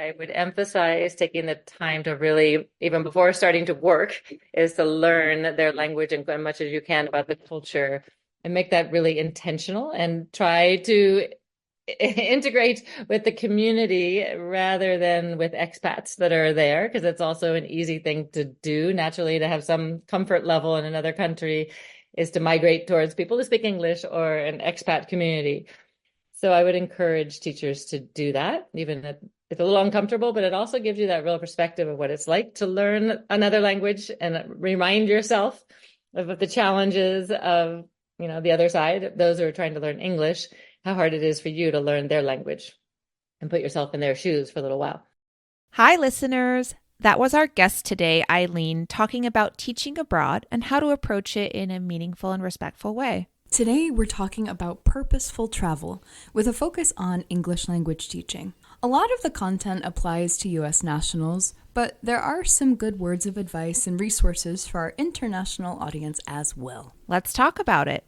I would emphasize taking the time to really, even before starting to work, is to learn their language and as much as you can about the culture and make that really intentional and try to integrate with the community rather than with expats that are there, because it's also an easy thing to do naturally to have some comfort level in another country is to migrate towards people who speak English or an expat community. So I would encourage teachers to do that, even if it's a little uncomfortable, but it also gives you that real perspective of what it's like to learn another language and remind yourself of the challenges of, the other side, those who are trying to learn English, how hard it is for you to learn their language and put yourself in their shoes for a little while. Hi, listeners. That was our guest today, Aileen, talking about teaching abroad and how to approach it in a meaningful and respectful way. Today, we're talking about purposeful travel with a focus on English language teaching. A lot of the content applies to U.S. nationals, but there are some good words of advice and resources for our international audience as well. Let's talk about it.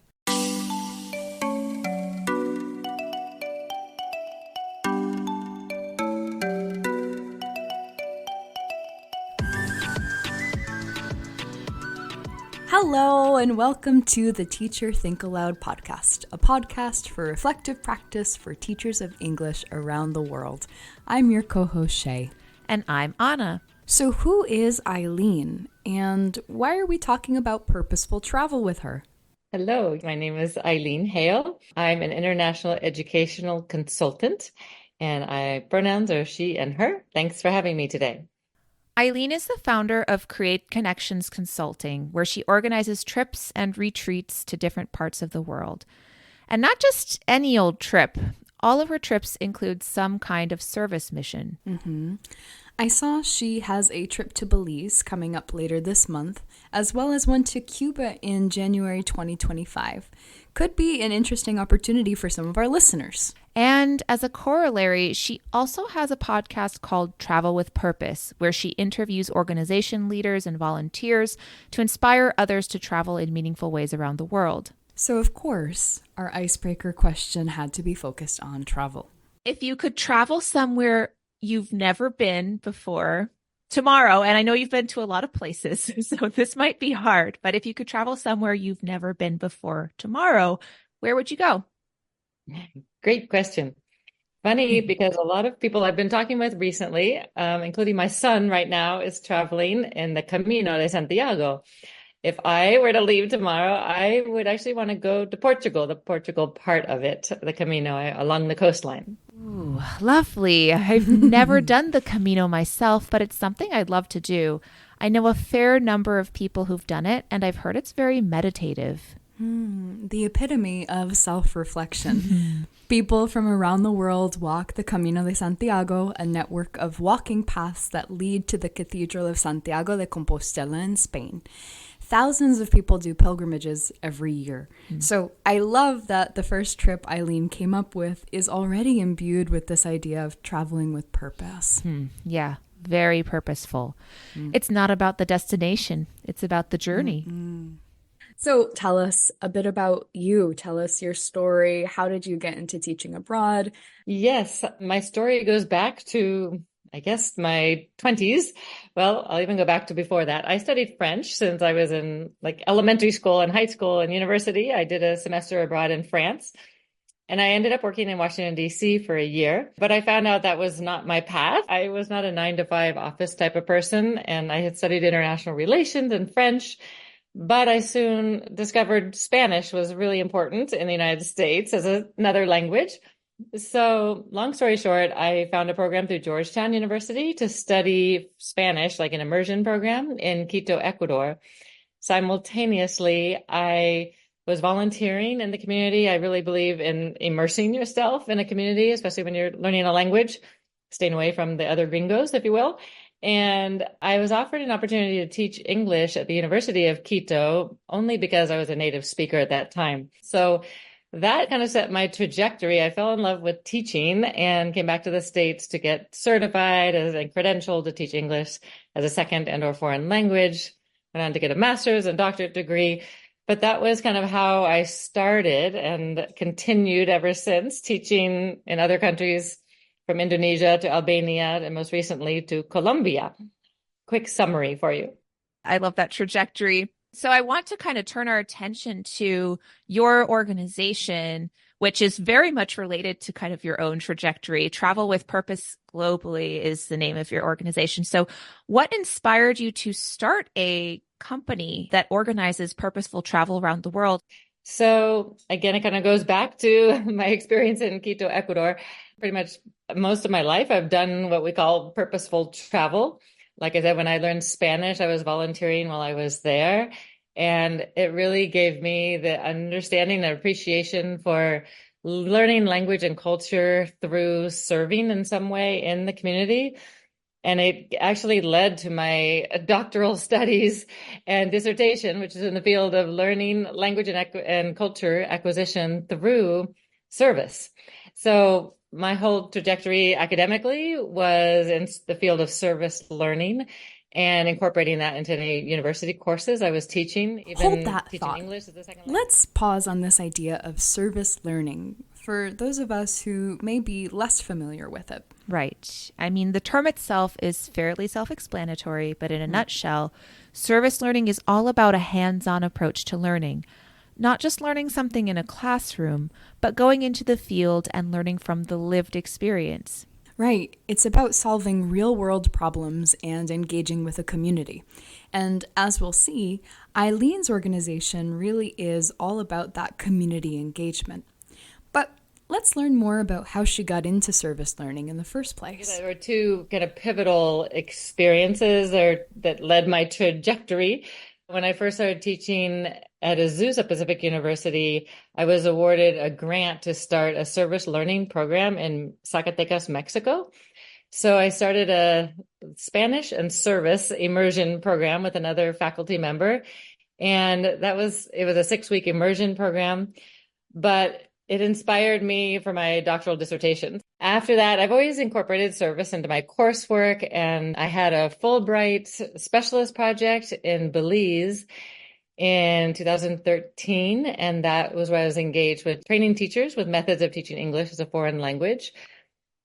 Hello, and welcome to the Teacher Think-Aloud podcast, a podcast for reflective practice for teachers of English around the world. I'm your co-host, Shey. And I'm Anna. So who is Aileen, and why are we talking about purposeful travel with her? Hello, my name is Aileen Hale. I'm an international educational consultant, and my pronouns are she and her. Thanks for having me today. Aileen is the founder of Create Connections Consulting, where she organizes trips and retreats to different parts of the world. And not just any old trip. All of her trips include some kind of service mission. Mm-hmm. I saw she has a trip to Belize coming up later this month, as well as one to Cuba in January 2025. Could be an interesting opportunity for some of our listeners. And as a corollary, she also has a podcast called Travel with Purpose, where she interviews organization leaders and volunteers to inspire others to travel in meaningful ways around the world. So, of course, our icebreaker question had to be focused on travel. If you could travel somewhere you've never been before tomorrow, and I know you've been to a lot of places, so this might be hard, but if you could travel somewhere you've never been before tomorrow, where would you go? Great question. Funny, because a lot of people I've been talking with recently, including my son right now, is traveling in the Camino de Santiago. If I were to leave tomorrow, I would actually want to go to Portugal, the Portugal part of it, the Camino along the coastline. Ooh, lovely. I've never done the Camino myself, but it's something I'd love to do. I know a fair number of people who've done it, and I've heard it's very meditative. The epitome of self-reflection. People from around the world walk the Camino de Santiago, a network of walking paths that lead to the Cathedral of Santiago de Compostela in Spain. Thousands of people do pilgrimages every year. So I love that the first trip Aileen came up with is already imbued with this idea of traveling with purpose. Yeah, very purposeful. It's not about the destination. It's about the journey. So tell us a bit about you. Tell us your story. How did you get into teaching abroad? Yes, my story goes back to, I guess, my 20s. Well, I'll even go back to before that. I studied French since I was in elementary school and high school and university. I did a semester abroad in France, and I ended up working in Washington, D.C. for a year. But I found out that was not my path. I was not a 9-to-5 office type of person, and I had studied international relations and French. But I soon discovered Spanish was really important in the United States as another language. So long story short, I found a program through Georgetown University to study Spanish, like an immersion program in Quito, Ecuador. Simultaneously, I was volunteering in the community. I really believe in immersing yourself in a community, especially when you're learning a language, staying away from the other gringos, if you will. And I was offered an opportunity to teach English at the University of Quito only because I was a native speaker at that time. So that kind of set my trajectory. I fell in love with teaching and came back to the States to get certified as a credential to teach English as a second and or foreign language. Went on to get a master's and doctorate degree. But that was kind of how I started and continued ever since, teaching in other countries from Indonesia to Albania and most recently to Colombia. Quick summary for you. I love that trajectory. So I want to kind of turn our attention to your organization, which is very much related to kind of your own trajectory. Travel with Purpose Globally is the name of your organization. So what inspired you to start a company that organizes purposeful travel around the world? So again, it kind of goes back to my experience in Quito, Ecuador. Pretty much most of my life, I've done what we call purposeful travel. Like I said, when I learned Spanish, I was volunteering while I was there. And it really gave me the understanding and appreciation for learning language and culture through serving in some way in the community. And it actually led to my doctoral studies and dissertation, which is in the field of learning language and culture acquisition through service. So my whole trajectory academically was in the field of service learning and incorporating that into any university courses I was teaching. Even Hold that teaching thought. English as a second language. Let's pause on this idea of service learning for those of us who may be less familiar with it. Right. I mean, the term itself is fairly self-explanatory, but in a nutshell, service learning is all about a hands-on approach to learning. Not just learning something in a classroom, but going into the field and learning from the lived experience. Right. It's about solving real-world problems and engaging with a community. And as we'll see, Aileen's organization really is all about that community engagement. But let's learn more about how she got into service learning in the first place. There were two kind of pivotal experiences that led my trajectory. When I first started teaching at Azusa Pacific University, I was awarded a grant to start a service learning program in Zacatecas, Mexico. So I started a Spanish and service immersion program with another faculty member. And it was a 6-week immersion program, but it inspired me for my doctoral dissertation. After that, I've always incorporated service into my coursework, and I had a Fulbright specialist project in Belize in 2013, and that was where I was engaged with training teachers with methods of teaching English as a foreign language.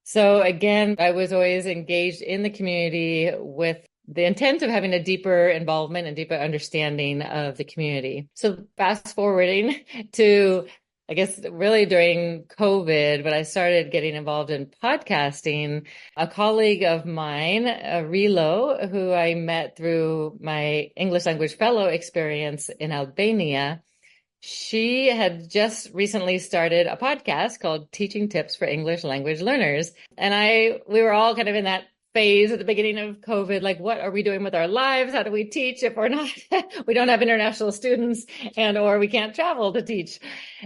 So again, I was always engaged in the community with the intent of having a deeper involvement and deeper understanding of the community. So fast forwarding to, I guess, really during COVID, when I started getting involved in podcasting, a colleague of mine, Rilo, who I met through my English language fellow experience in Albania, she had just recently started a podcast called Teaching Tips for English Language Learners. And we were all kind of in that phase at the beginning of COVID, like, what are we doing with our lives? How do we teach if we're not, we don't have international students or we can't travel to teach?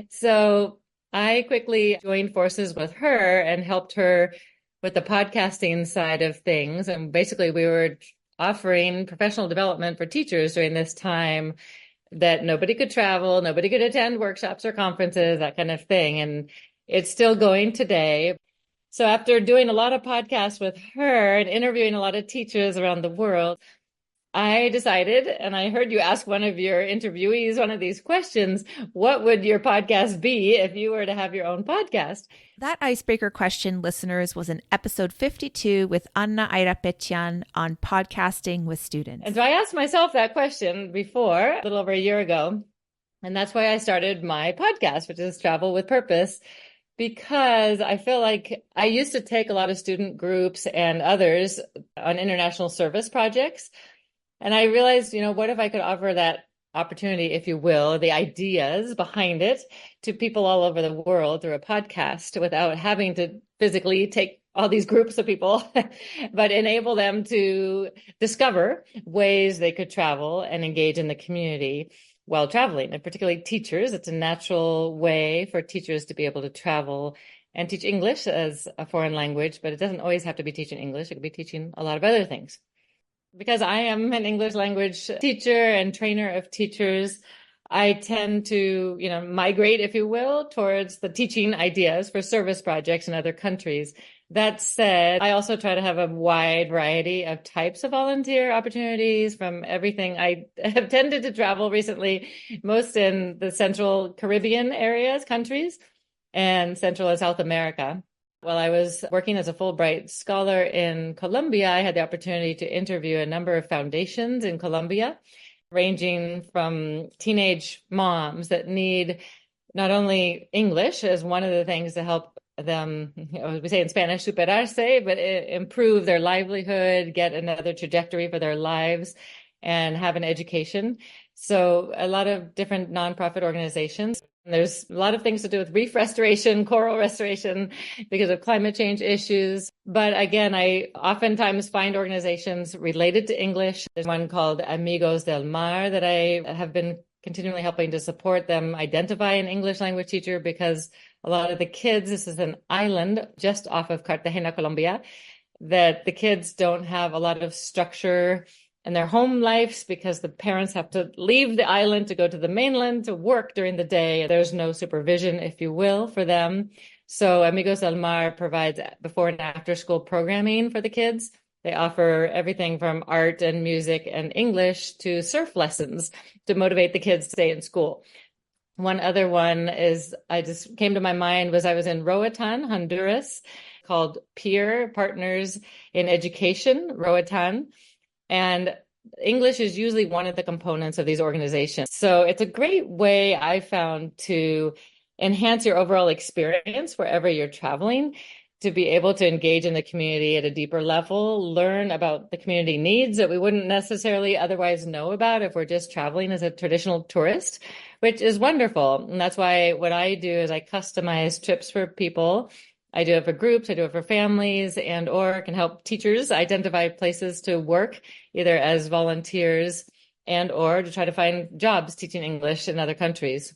So I quickly joined forces with her and helped her with the podcasting side of things. And basically we were offering professional development for teachers during this time that nobody could travel, nobody could attend workshops or conferences, that kind of thing. And it's still going today. So after doing a lot of podcasts with her and interviewing a lot of teachers around the world, I decided, and I heard you ask one of your interviewees one of these questions, what would your podcast be if you were to have your own podcast? That icebreaker question, listeners, was in episode 52 with Anna Airapetian on podcasting with students. And so I asked myself that question before, a little over a year ago. And that's why I started my podcast, which is Travel with Purpose, because I feel like I used to take a lot of student groups and others on international service projects. And I realized, what if I could offer that opportunity, if you will, the ideas behind it to people all over the world through a podcast without having to physically take all these groups of people, but enable them to discover ways they could travel and engage in the community while traveling, and particularly teachers. It's a natural way for teachers to be able to travel and teach English as a foreign language, but it doesn't always have to be teaching English. It could be teaching a lot of other things. Because I am an English language teacher and trainer of teachers, I tend to, migrate, if you will, towards the teaching ideas for service projects in other countries. That said, I also try to have a wide variety of types of volunteer opportunities from everything. I have tended to travel recently, most in the Central Caribbean countries, and Central and South America. While I was working as a Fulbright scholar in Colombia, I had the opportunity to interview a number of foundations in Colombia, ranging from teenage moms that need not only English as one of the things to help them, we say in Spanish, superarse, but improve their livelihood, get another trajectory for their lives, and have an education. So a lot of different nonprofit organizations. There's a lot of things to do with reef restoration, coral restoration because of climate change issues. But again, I oftentimes find organizations related to English. There's one called Amigos del Mar that I have been continually helping to support them identify an English language teacher because a lot of the kids, this is an island just off of Cartagena, Colombia, that the kids don't have a lot of structure in their home lives because the parents have to leave the island to go to the mainland to work during the day. There's no supervision, if you will, for them. So Amigos del Mar provides before and after school programming for the kids. They offer everything from art and music and English to surf lessons to motivate the kids to stay in school. One other one is, I just came to my mind, was I was in Roatan, Honduras, called Peer Partners in Education, Roatan. And English is usually one of the components of these organizations. So it's a great way, I found, to enhance your overall experience wherever you're traveling, to be able to engage in the community at a deeper level, learn about the community needs that we wouldn't necessarily otherwise know about if we're just traveling as a traditional tourist, which is wonderful. And that's why what I do is I customize trips for people. I do it for groups, I do it for families, and or can help teachers identify places to work, either as volunteers and or to try to find jobs teaching English in other countries.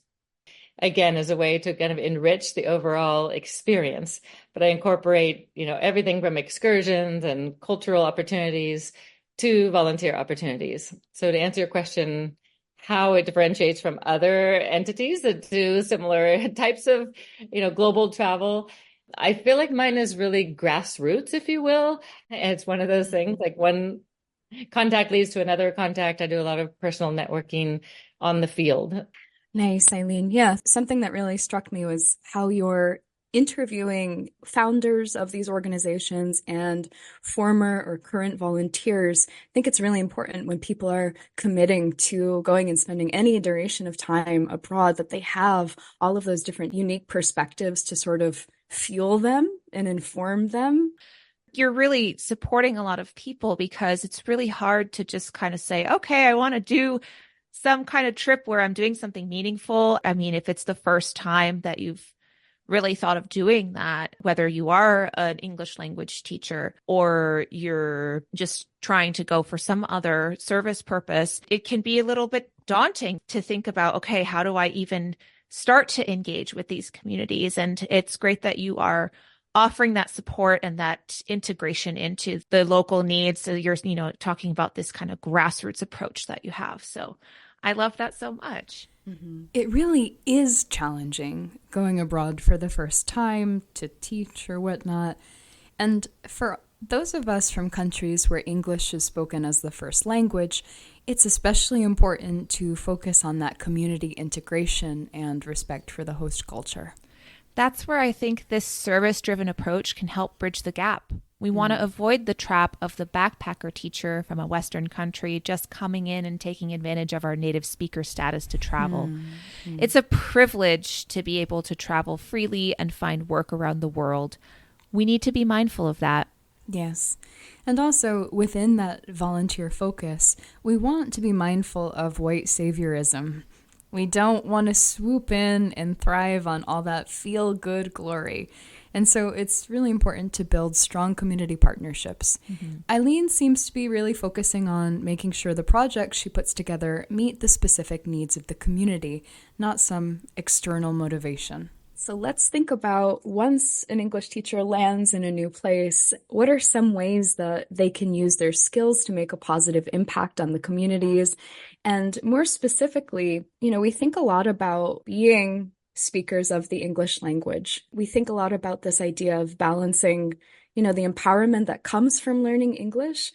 Again, as a way to kind of enrich the overall experience. But I incorporate, everything from excursions and cultural opportunities to volunteer opportunities. So to answer your question, how it differentiates from other entities that do similar types of, global travel, I feel like mine is really grassroots, if you will. It's one of those things, like one contact leads to another contact. I do a lot of personal networking on the field. Nice, Aileen. Yeah, something that really struck me was how you're interviewing founders of these organizations and former or current volunteers. I think it's really important when people are committing to going and spending any duration of time abroad that they have all of those different unique perspectives to sort of fuel them and inform them. You're really supporting a lot of people because it's really hard to just kind of say, okay, I want to do some kind of trip where I'm doing something meaningful. I mean, if it's the first time that you've really thought of doing that, whether you are an English language teacher or you're just trying to go for some other service purpose, it can be a little bit daunting to think about, okay, how do I even start to engage with these communities? And it's great that you are offering that support and that integration into the local needs. So you're, talking about this kind of grassroots approach that you have. So I love that so much. Mm-hmm. It really is challenging going abroad for the first time to teach or whatnot. And for those of us from countries where English is spoken as the first language, it's especially important to focus on that community integration and respect for the host culture. That's where I think this service-driven approach can help bridge the gap. We want to avoid the trap of the backpacker teacher from a Western country just coming in and taking advantage of our native speaker status to travel. It's a privilege to be able to travel freely and find work around the world. We need to be mindful of that. Yes. And also within that volunteer focus, we want to be mindful of white saviorism. We don't want to swoop in and thrive on all that feel-good glory. And so it's really important to build strong community partnerships. Aileen seems to be really focusing on making sure the projects she puts together meet the specific needs of the community, not some external motivation. So let's think about once an English teacher lands in a new place, what are some ways that they can use their skills to make a positive impact on the communities? And more specifically, we think a lot about being speakers of the English language. We think a lot about this idea of balancing, the empowerment that comes from learning English,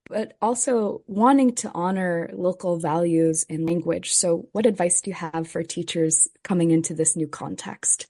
but also wanting to honor local values and language. So what advice do you have for teachers coming into this new context?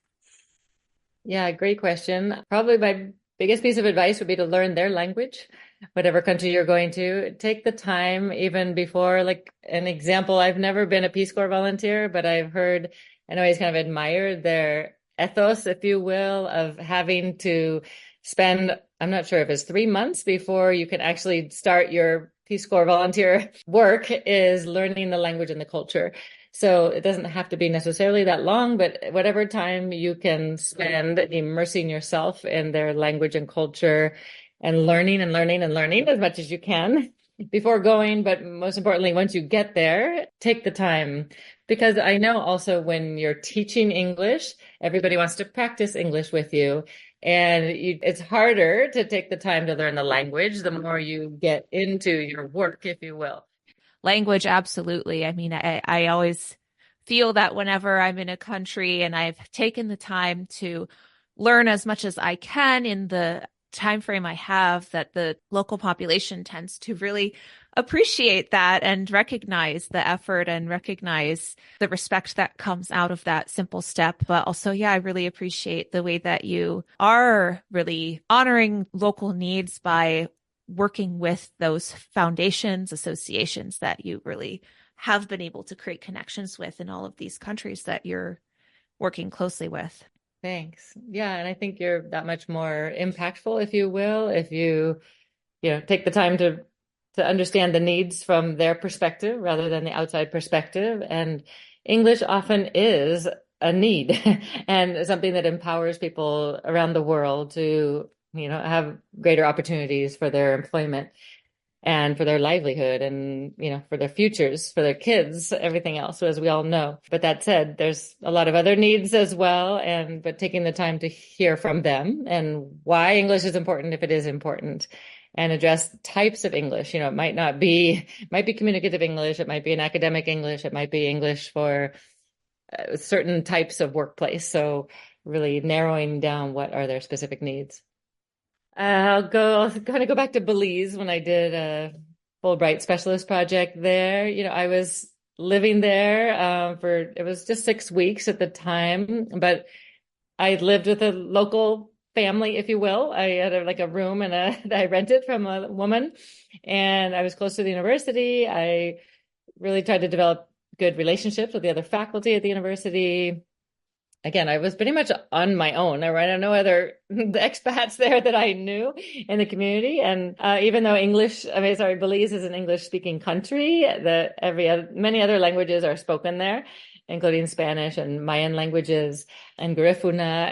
Yeah, great question. Probably my biggest piece of advice would be to learn their language, whatever country you're going to. Take the time even before, like an example, I've never been a Peace Corps volunteer, but I've heard and always kind of admired their ethos, if you will, of having to spend, I'm not sure if it's 3 months before you can actually start your Peace Corps volunteer work, is learning the language and the culture. So it doesn't have to be necessarily that long, but whatever time you can spend immersing yourself in their language and culture and learning and learning and learning as much as you can before going. But most importantly, once you get there, take the time. Because I know also when you're teaching English, everybody wants to practice English with you. And it's harder to take the time to learn the language the more you get into your work, if you will. Language, absolutely. I mean, I always feel that whenever I'm in a country and I've taken the time to learn as much as I can in the time frame I have, that the local population tends to really appreciate that and recognize the effort and recognize the respect that comes out of that simple step. But also, yeah, I really appreciate the way that you are really honoring local needs by working with those foundations, associations that you really have been able to create connections with in all of these countries that you're working closely with. Thanks. Yeah, and I think you're that much more impactful, if you will, if you take the time to understand the needs from their perspective rather than the outside perspective. And English often is a need and something that empowers people around the world to, have greater opportunities for their employment and for their livelihood and, for their futures, for their kids, everything else, as we all know. But that said, there's a lot of other needs as well. But taking the time to hear from them and why English is important, if it is important, and address types of English. It might be communicative English. It might be an academic English. It might be English for certain types of workplace. So really narrowing down what are their specific needs. I'll kind of go back to Belize when I did a Fulbright specialist project there. I was living there it was just 6 weeks at the time, but I lived with a local family, if you will. I had a room that I rented from a woman, and I was close to the university. I really tried to develop good relationships with the other faculty at the university. Again, I was pretty much on my own. I had no other expats there that I knew in the community. And even though Belize is an English-speaking country, many other languages are spoken there, including Spanish and Mayan languages and Garifuna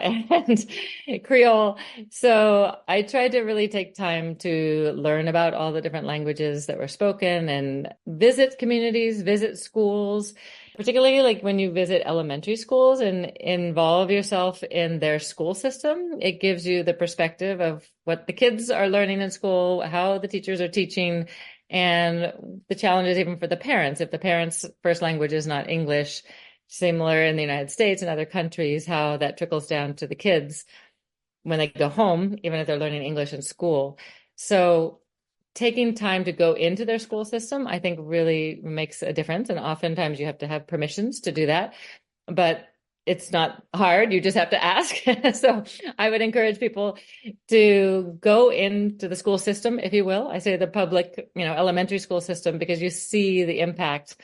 and Creole. So I tried to really take time to learn about all the different languages that were spoken and visit communities, visit schools, particularly like when you visit elementary schools and involve yourself in their school system. It gives you the perspective of what the kids are learning in school, how the teachers are teaching, and the challenges even for the parents. If the parents' first language is not English, similar in the United States and other countries, how that trickles down to the kids when they go home, even if they're learning English in school. So taking time to go into their school system, I think really makes a difference. And oftentimes you have to have permissions to do that, but it's not hard. You just have to ask. So I would encourage people to go into the school system, if you will. I say the public, elementary school system, because you see the impact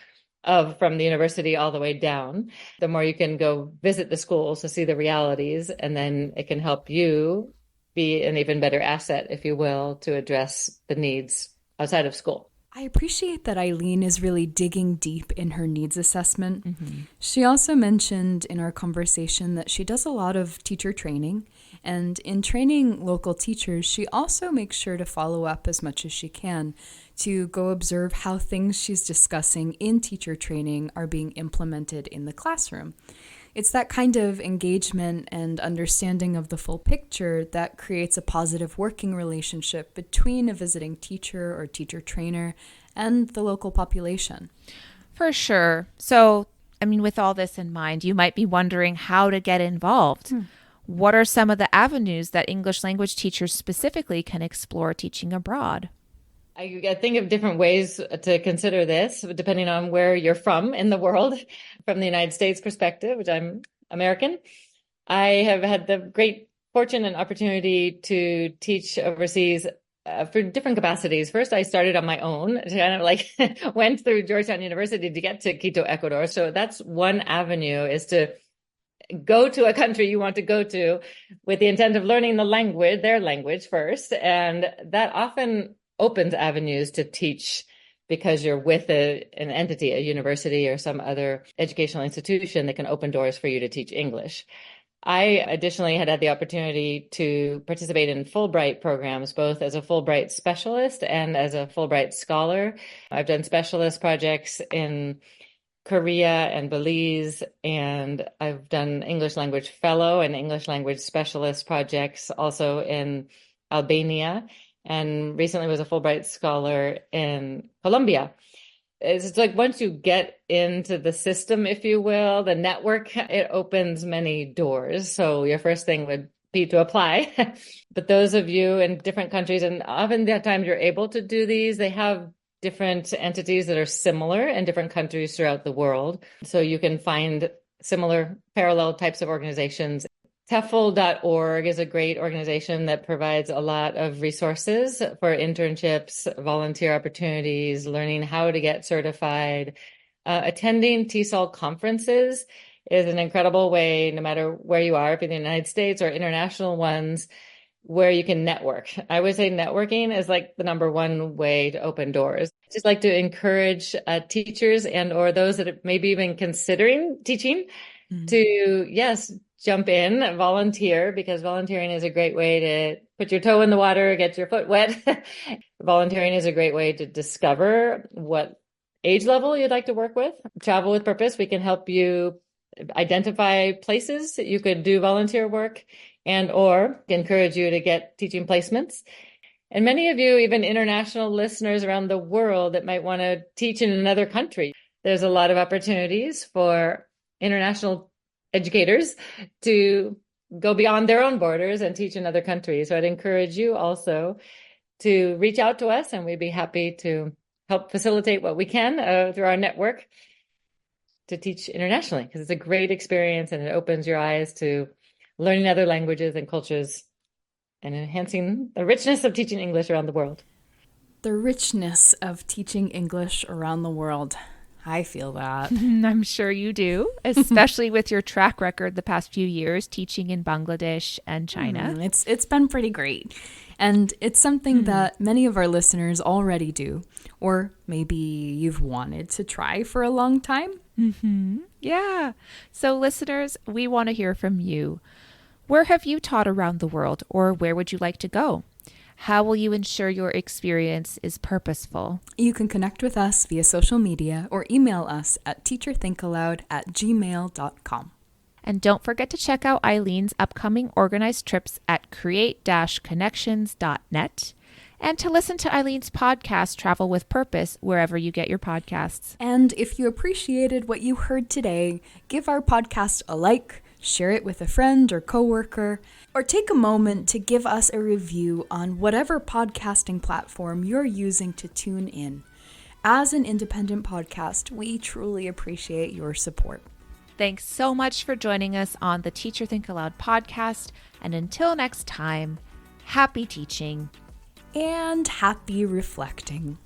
from the university all the way down. The more you can go visit the schools to see the realities, and then it can help you be an even better asset, if you will, to address the needs outside of school. I appreciate that Aileen is really digging deep in her needs assessment. Mm-hmm. She also mentioned in our conversation that she does a lot of teacher training. And in training local teachers, she also makes sure to follow up as much as she can to go observe how things she's discussing in teacher training are being implemented in the classroom. It's that kind of engagement and understanding of the full picture that creates a positive working relationship between a visiting teacher or teacher trainer and the local population. For sure. So, with all this in mind, you might be wondering how to get involved. What are some of the avenues that English language teachers specifically can explore teaching abroad? I think of different ways to consider this, depending on where you're from in the world. From the United States perspective, which I'm American, I have had the great fortune and opportunity to teach overseas for different capacities. First, I started on my own, kind of like went through Georgetown University to get to Quito, Ecuador. So that's one avenue, is to go to a country you want to go to with the intent of learning the language, their language first. And that often opens avenues to teach because you're with an entity, a university or some other educational institution that can open doors for you to teach English. I additionally had the opportunity to participate in Fulbright programs, both as a Fulbright specialist and as a Fulbright scholar. I've done specialist projects in Korea and Belize, and I've done English language fellow and English language specialist projects also in Albania, and recently was a Fulbright scholar in Colombia. It's like once you get into the system, if you will, the network, it opens many doors. So your first thing would be to apply. But those of you in different countries, and often the times you're able to do these, they have different entities that are similar in different countries throughout the world. So you can find similar parallel types of organizations. TEFL.org is a great organization that provides a lot of resources for internships, volunteer opportunities, learning how to get certified. Attending TESOL conferences is an incredible way, no matter where you are, if in the United States or international ones, where you can network. I would say networking is like the number one way to open doors. I just like to encourage teachers and or those that may be even considering teaching to, yes, jump in, volunteer, because volunteering is a great way to put your toe in the water, get your foot wet. Volunteering is a great way to discover what age level you'd like to work with. Travel with Purpose, we can help you identify places that you could do volunteer work and or encourage you to get teaching placements. And many of you, even international listeners around the world that might want to teach in another country, there's a lot of opportunities for international educators to go beyond their own borders and teach in other countries. So I'd encourage you also to reach out to us, and we'd be happy to help facilitate what we can through our network to teach internationally, because it's a great experience and it opens your eyes to learning other languages and cultures and enhancing the richness of teaching English around the world. The richness of teaching English around the world. I feel that. I'm sure you do, especially with your track record the past few years teaching in Bangladesh and China. It's been pretty great. And it's something that many of our listeners already do, or maybe you've wanted to try for a long time. Yeah. So listeners, we want to hear from you. Where have you taught around the world, or where would you like to go? How will you ensure your experience is purposeful? You can connect with us via social media or email us at teacherthinkaloud@gmail.com. And don't forget to check out Eileen's upcoming organized trips at create-connections.net and to listen to Eileen's podcast, Travel with Purpose, wherever you get your podcasts. And if you appreciated what you heard today, give our podcast a like, share it with a friend or coworker, or take a moment to give us a review on whatever podcasting platform you're using to tune in. As an independent podcast, we truly appreciate your support. Thanks so much for joining us on the Teacher Think Aloud podcast. And until next time, happy teaching and happy reflecting.